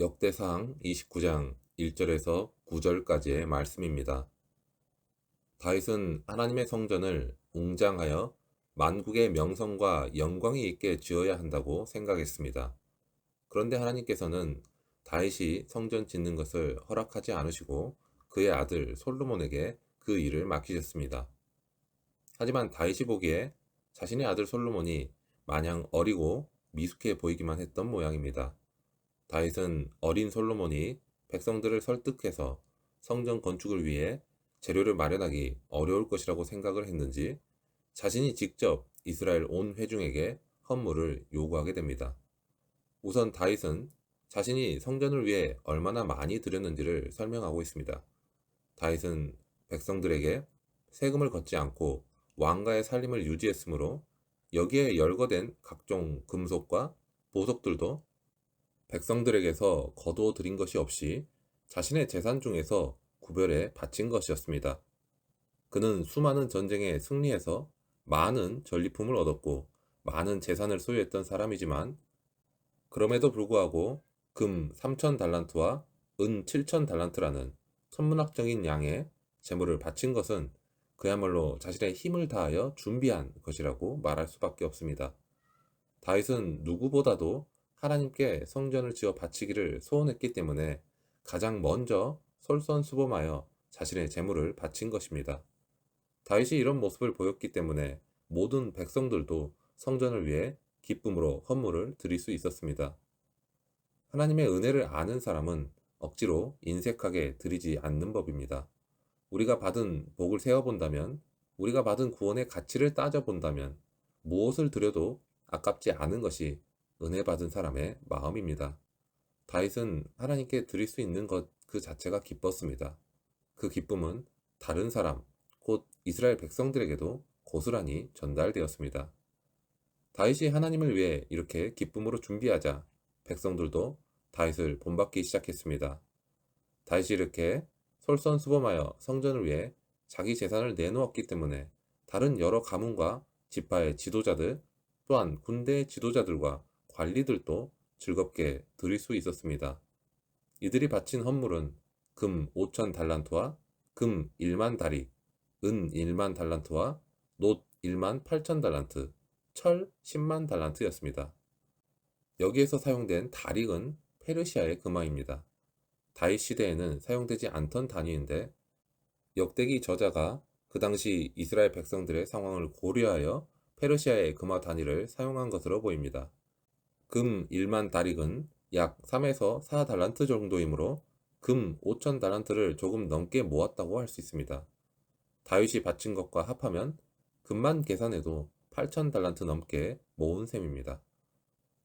역대상 29장 1절에서 9절까지의 말씀입니다. 다윗은 하나님의 성전을 웅장하여 만국의 명성과 영광이 있게 지어야 한다고 생각했습니다. 그런데 하나님께서는 다윗이 성전 짓는 것을 허락하지 않으시고 그의 아들 솔로몬에게 그 일을 맡기셨습니다. 하지만 다윗이 보기에 자신의 아들 솔로몬이 마냥 어리고 미숙해 보이기만 했던 모양입니다. 다윗은 어린 솔로몬이 백성들을 설득해서 성전 건축을 위해 재료를 마련하기 어려울 것이라고 생각을 했는지 자신이 직접 이스라엘 온 회중에게 헌물을 요구하게 됩니다. 우선 다윗은 자신이 성전을 위해 얼마나 많이 드렸는지를 설명하고 있습니다. 다윗은 백성들에게 세금을 걷지 않고 왕가의 살림을 유지했으므로 여기에 열거된 각종 금속과 보석들도 백성들에게서 거두어 들인 것이 없이 자신의 재산 중에서 구별해 바친 것이었습니다. 그는 수많은 전쟁에 승리해서 많은 전리품을 얻었고 많은 재산을 소유했던 사람이지만 그럼에도 불구하고 금 3천 달란트와 은 7천 달란트라는 천문학적인 양의 재물을 바친 것은 그야말로 자신의 힘을 다하여 준비한 것이라고 말할 수밖에 없습니다. 다윗은 누구보다도 하나님께 성전을 지어 바치기를 소원했기 때문에 가장 먼저 솔선수범하여 자신의 재물을 바친 것입니다. 다윗이 이런 모습을 보였기 때문에 모든 백성들도 성전을 위해 기쁨으로 헌물을 드릴 수 있었습니다. 하나님의 은혜를 아는 사람은 억지로 인색하게 드리지 않는 법입니다. 우리가 받은 복을 세어본다면, 우리가 받은 구원의 가치를 따져본다면 무엇을 드려도 아깝지 않은 것이 은혜 받은 사람의 마음입니다. 다윗은 하나님께 드릴 수 있는 것 그 자체가 기뻤습니다. 그 기쁨은 다른 사람, 곧 이스라엘 백성들에게도 고스란히 전달되었습니다. 다윗이 하나님을 위해 이렇게 기쁨으로 준비하자 백성들도 다윗을 본받기 시작했습니다. 다윗이 이렇게 솔선수범하여 성전을 위해 자기 재산을 내놓았기 때문에 다른 여러 가문과 지파의 지도자들 또한 군대의 지도자들과 관리들도 즐겁게 드릴 수 있었습니다. 이들이 바친 헌물은 금 5천 달란트와 금 1만 다리, 은 1만 달란트와 놋 1만 8천 달란트, 철 10만 달란트였습니다. 여기에서 사용된 다릭은 페르시아의 금화입니다. 다윗 시대에는 사용되지 않던 단위인데 역대기 저자가 그 당시 이스라엘 백성들의 상황을 고려하여 페르시아의 금화 단위를 사용한 것으로 보입니다. 금 1만 다릭은 약 3에서 4달란트 정도이므로 금 5천 달란트를 조금 넘게 모았다고 할 수 있습니다. 다윗이 바친 것과 합하면 금만 계산해도 8천 달란트 넘게 모은 셈입니다.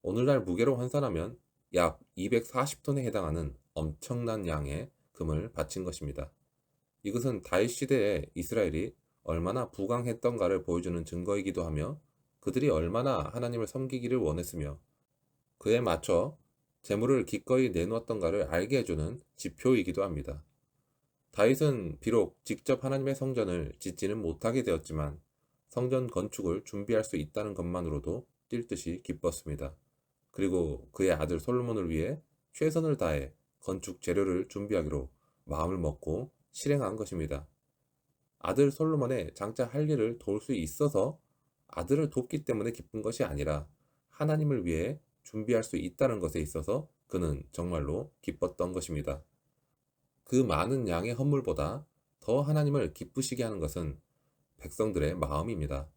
오늘날 무게로 환산하면 약 240톤에 해당하는 엄청난 양의 금을 바친 것입니다. 이것은 다윗 시대에 이스라엘이 얼마나 부강했던가를 보여주는 증거이기도 하며 그들이 얼마나 하나님을 섬기기를 원했으며 그에 맞춰 재물을 기꺼이 내놓았던가를 알게 해주는 지표이기도 합니다. 다윗은 비록 직접 하나님의 성전을 짓지는 못하게 되었지만 성전 건축을 준비할 수 있다는 것만으로도 뛸 듯이 기뻤습니다. 그리고 그의 아들 솔로몬을 위해 최선을 다해 건축 재료를 준비하기로 마음을 먹고 실행한 것입니다. 아들 솔로몬의 장차 할 일을 도울 수 있어서 아들을 돕기 때문에 기쁜 것이 아니라 하나님을 위해 준비할 수 있다는 것에 있어서 그는 정말로 기뻤던 것입니다. 그 많은 양의 헌물보다 더 하나님을 기쁘시게 하는 것은 백성들의 마음입니다.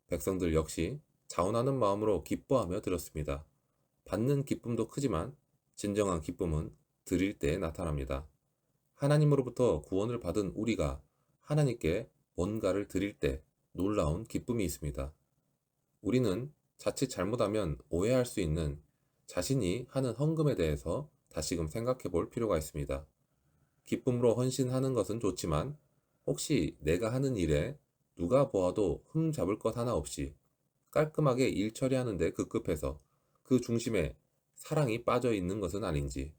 백성들 역시 자원하는 마음으로 기뻐하며 드렸습니다. 받는 기쁨도 크지만 진정한 기쁨은 드릴 때에 나타납니다. 하나님으로부터 구원을 받은 우리가 하나님께 뭔가를 드릴 때 놀라운 기쁨이 있습니다. 우리는 자칫 잘못하면 오해할 수 있는 자신이 하는 헌금에 대해서 다시금 생각해 볼 필요가 있습니다. 기쁨으로 헌신하는 것은 좋지만 혹시 내가 하는 일에 누가 보아도 흠 잡을 것 하나 없이 깔끔하게 일 처리하는 데 급급해서 그 중심에 사랑이 빠져 있는 것은 아닌지,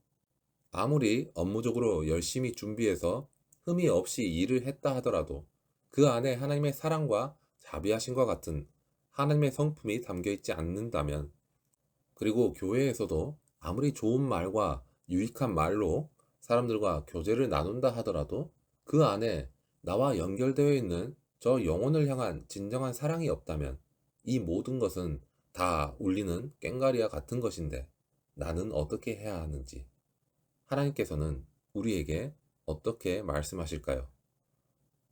아무리 업무적으로 열심히 준비해서 흠이 없이 일을 했다 하더라도 그 안에 하나님의 사랑과 자비하심과 같은 하나님의 성품이 담겨 있지 않는다면, 그리고 교회에서도 아무리 좋은 말과 유익한 말로 사람들과 교제를 나눈다 하더라도 그 안에 나와 연결되어 있는 저 영혼을 향한 진정한 사랑이 없다면 이 모든 것은 다 울리는 꽹과리와 같은 것인데 나는 어떻게 해야 하는지 하나님께서는 우리에게 어떻게 말씀하실까요?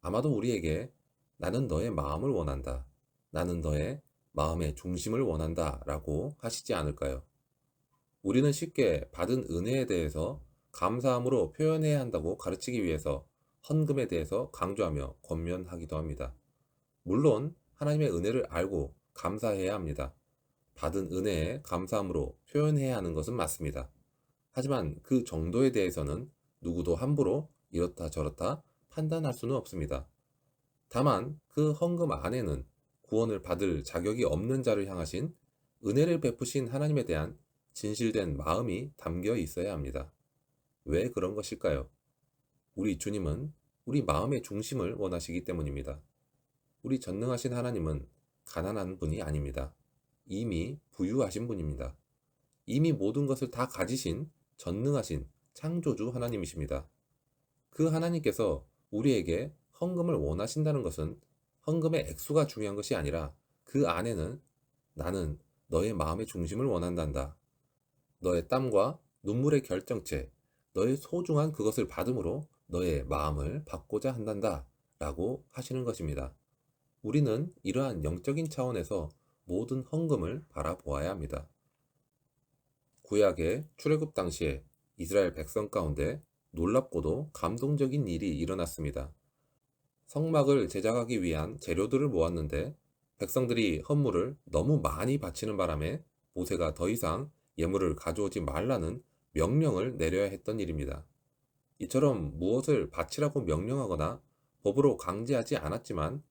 아마도 우리에게 나는 너의 마음을 원한다. 나는 너의 마음의 중심을 원한다. 라고 하시지 않을까요? 우리는 쉽게 받은 은혜에 대해서 감사함으로 표현해야 한다고 가르치기 위해서 헌금에 대해서 강조하며 권면하기도 합니다. 물론 하나님의 은혜를 알고 감사해야 합니다. 받은 은혜에 감사함으로 표현해야 하는 것은 맞습니다. 하지만 그 정도에 대해서는 누구도 함부로 이렇다 저렇다 판단할 수는 없습니다. 다만 그 헌금 안에는 구원을 받을 자격이 없는 자를 향하신 은혜를 베푸신 하나님에 대한 진실된 마음이 담겨 있어야 합니다. 왜 그런 것일까요? 우리 주님은 우리 마음의 중심을 원하시기 때문입니다. 우리 전능하신 하나님은 가난한 분이 아닙니다. 이미 부유하신 분입니다. 이미 모든 것을 다 가지신 전능하신 창조주 하나님이십니다. 그 하나님께서 우리에게 헌금을 원하신다는 것은 헌금의 액수가 중요한 것이 아니라 그 안에는 나는 너의 마음의 중심을 원한단다. 너의 땀과 눈물의 결정체, 너의 소중한 그것을 받음으로 너의 마음을 받고자 한단다. 라고 하시는 것입니다. 우리는 이러한 영적인 차원에서 모든 헌금을 바라보아야 합니다. 구약의 출애굽 당시에 이스라엘 백성 가운데 놀랍고도 감동적인 일이 일어났습니다. 성막을 제작하기 위한 재료들을 모았는데 백성들이 헌물을 너무 많이 바치는 바람에 모세가 더 이상 예물을 가져오지 말라는 명령을 내려야 했던 일입니다. 이처럼 무엇을 바치라고 명령하거나 법으로 강제하지 않았지만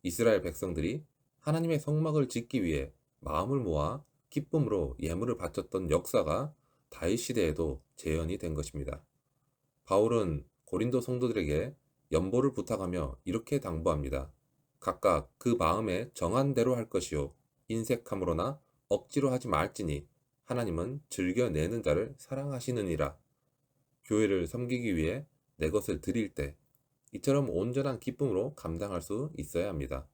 이스라엘 백성들이 하나님의 성막을 짓기 위해 마음을 모아 기쁨으로 예물을 바쳤던 역사가 다윗 시대에도 재현이 된 것입니다. 바울은 고린도 성도들에게 연보를 부탁하며 이렇게 당부합니다. 각각 그 마음에 정한 대로 할 것이요 인색함으로나 억지로 하지 말지니 하나님은 즐겨내는 자를 사랑하시느니라. 교회를 섬기기 위해 내 것을 드릴 때 이처럼 온전한 기쁨으로 감당할 수 있어야 합니다.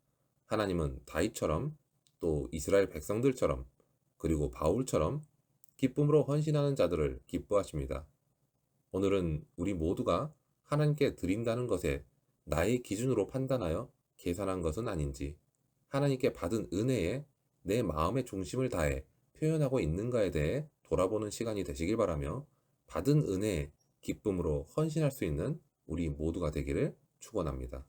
하나님은 다윗처럼 또 이스라엘 백성들처럼 그리고 바울처럼 기쁨으로 헌신하는 자들을 기뻐하십니다. 오늘은 우리 모두가 하나님께 드린다는 것에 나의 기준으로 판단하여 계산한 것은 아닌지 하나님께 받은 은혜에 내 마음의 중심을 다해 표현하고 있는가에 대해 돌아보는 시간이 되시길 바라며 받은 은혜에 기쁨으로 헌신할 수 있는 우리 모두가 되기를 축원합니다.